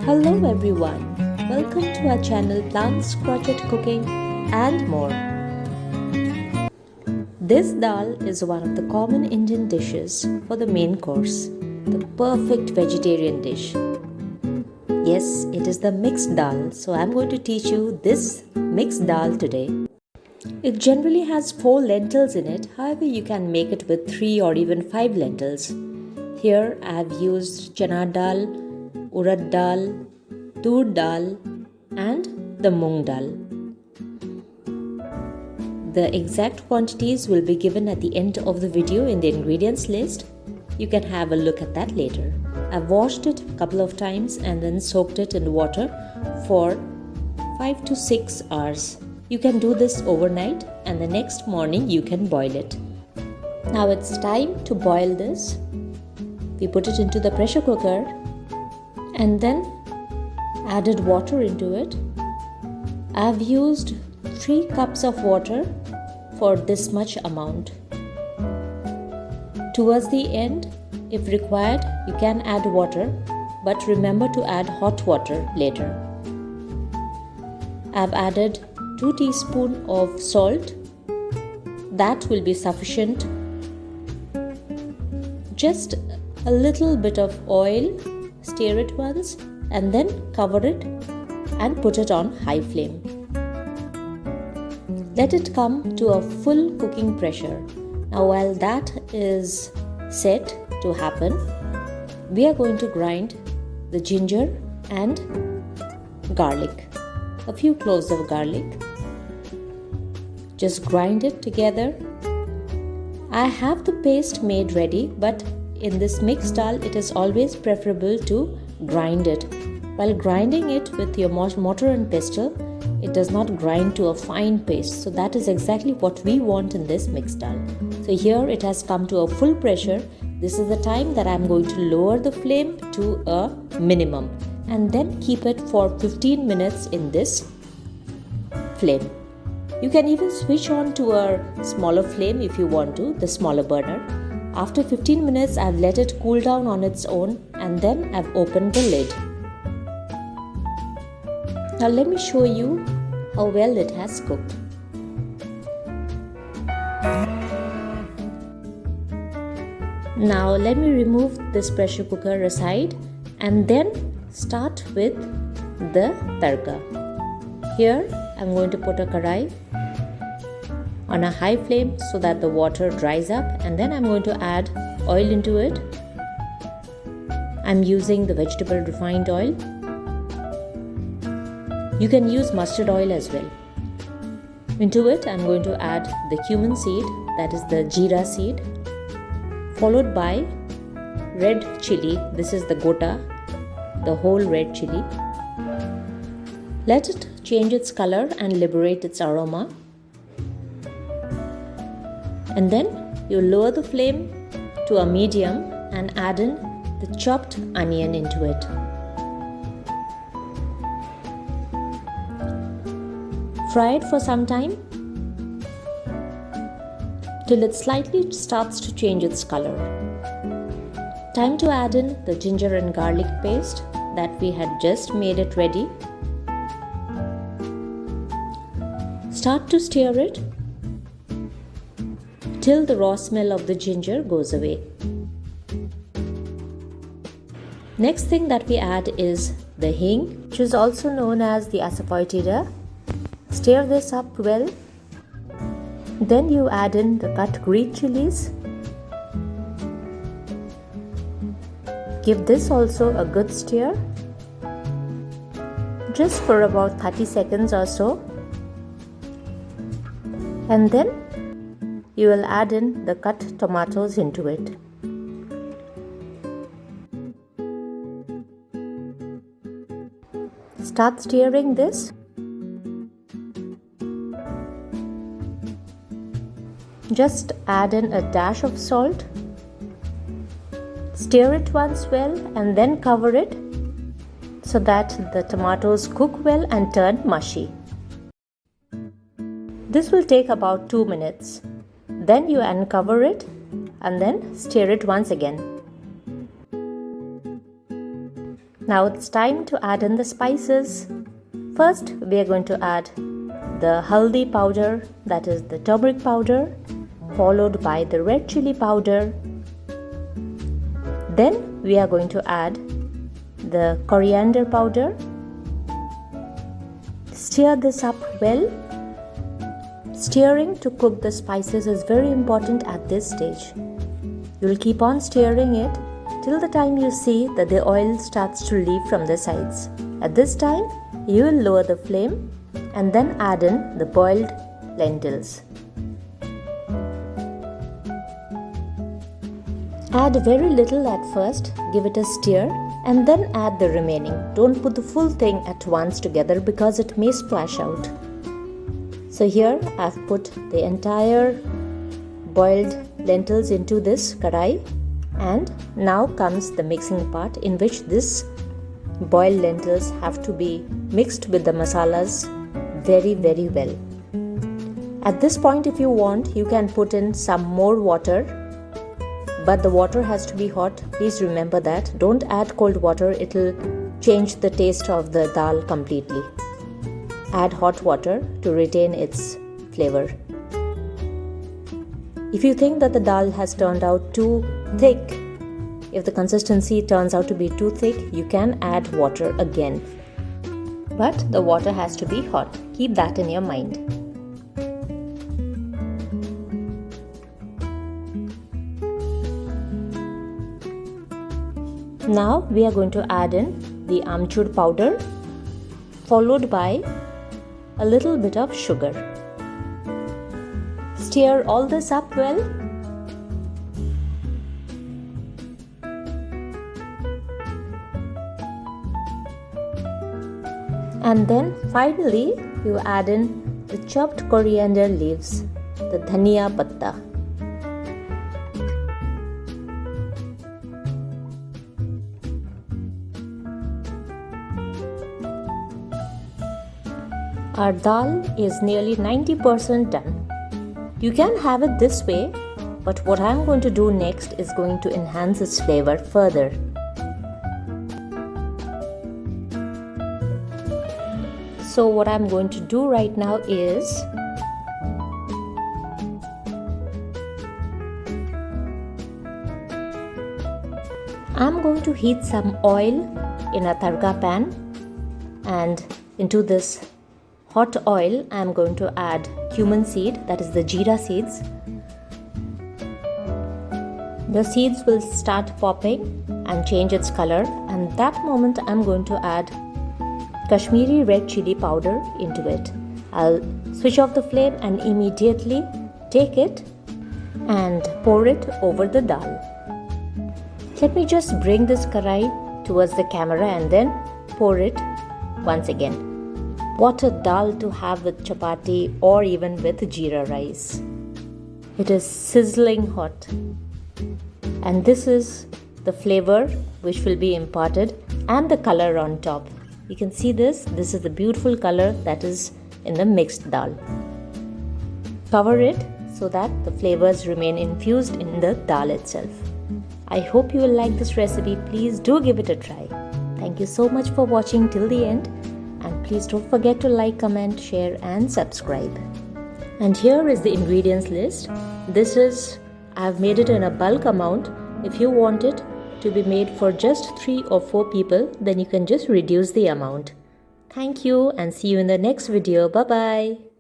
Hello everyone, welcome to our channel Plants, Crochet Cooking and more. This dal is one of the common Indian dishes for the main course, the perfect vegetarian dish. Yes, it is the mixed dal, so I'm going to teach you this mixed dal today. It generally has 4 lentils in it, however you can make it with 3 or even 5 lentils. Here I have used chana dal, urad dal, tur dal and the mung dal. The exact quantities will be given at the end of the video in the ingredients list. You can have a look at that later. I've washed it a couple of times and then soaked it in water for 5 to 6 hours. You can do this overnight and the next morning you can boil it. Now it's time to boil this. We put it into the pressure cooker and then added water into it. I've used 3 cups of water for this much amount. Towards the end, if required, you can add water, but remember to add hot water later. I've added 2 teaspoons of salt. That will be sufficient. Just a little bit of oil, stir it once and then cover it and put it on high flame. Let it come to a full cooking pressure. Now while that is set to happen, we are going to grind the ginger and garlic. A few cloves of garlic. Just grind it together. I have the paste made ready, but in this mixed dal, it is always preferable to grind it. While grinding it with your mortar and pestle, it does not grind to a fine paste. So that is exactly what we want in this mixed dal. So here it has come to a full pressure. This is the time that I am going to lower the flame to a minimum and then keep it for 15 minutes in this flame. You can even switch on to a smaller flame if you want to, the smaller burner. After 15 minutes, I've let it cool down on its own and then I've opened the lid. Now let me show you how well it has cooked. Now let me remove this pressure cooker aside and then start with the tadka. Here I'm going to put a karai on a high flame so that the water dries up, and then I'm going to add oil into it. I'm using the vegetable refined oil. You can use mustard oil as well. Into it I'm going to add the cumin seed, that is the jeera seed, followed by red chilli. This is the gota, the whole red chilli. Let it change its color and liberate its aroma. And then you lower the flame to a medium and add in the chopped onion into it. Fry it for some time till it slightly starts to change its color. Time to add in the ginger and garlic paste that we had just made it ready. Start to stir it till the raw smell of the ginger goes away. Next thing that we add is the hing, which is also known as the asafoetida. Stir this up well. Then you add in the cut green chillies. Give this also a good stir, just for about 30 seconds or so. And then you will add in the cut tomatoes into it. Start stirring this. Just add in a dash of salt. Stir it once well and then cover it so that the tomatoes cook well and turn mushy. This will take about 2 minutes. Then you uncover it and then stir it once again. Now it's time to add in the spices. First, we are going to add the haldi powder, that is the turmeric powder, followed by the red chilli powder. Then we are going to add the coriander powder. Stir this up well. Stirring to cook the spices is very important at this stage. You will keep on stirring it till the time you see that the oil starts to leave from the sides. At this time, you will lower the flame and then add in the boiled lentils. Add very little at first, give it a stir, and then add the remaining. Don't put the full thing at once together because it may splash out. So here I've put the entire boiled lentils into this karai, and now comes the mixing part in which this boiled lentils have to be mixed with the masalas very well. At this point, if you want, you can put in some more water, but the water has to be hot. Please remember that. Don't add cold water, it will change the taste of the dal completely. Add hot water to retain its flavor. If you think that the dal has turned out too thick, if the consistency turns out to be too thick, you can add water again. But the water has to be hot. Keep that in your mind. Now we are going to add in the amchur powder, followed by a little bit of sugar. Stir all this up well. And then finally you add in the chopped coriander leaves, the dhania patta. Our dal is nearly 90% done. You can have it this way, but what I am going to do next is going to enhance its flavor further. So what I'm going to do right now is I'm going to heat some oil in a tadka pan, and into this hot oil I am going to add cumin seed, that is the jeera seeds. The seeds will start popping and change its color, and that moment I am going to add Kashmiri red chilli powder into it. I'll switch off the flame and immediately take it and pour it over the dal. Let me just bring this karai towards the camera and then pour it once again. What a dal to have with chapati or even with jeera rice. It is sizzling hot. And this is the flavor which will be imparted and the color on top. You can see this. This is the beautiful color that is in the mixed dal. Cover it so that the flavors remain infused in the dal itself. I hope you will like this recipe. Please do give it a try. Thank you so much for watching till the end. And please don't forget to like, comment, share and subscribe. And here is the ingredients list. I've made it in a bulk amount. If you want it to be made for just 3 or 4 people, then you can just reduce the amount. Thank you and see you in the next video. Bye bye.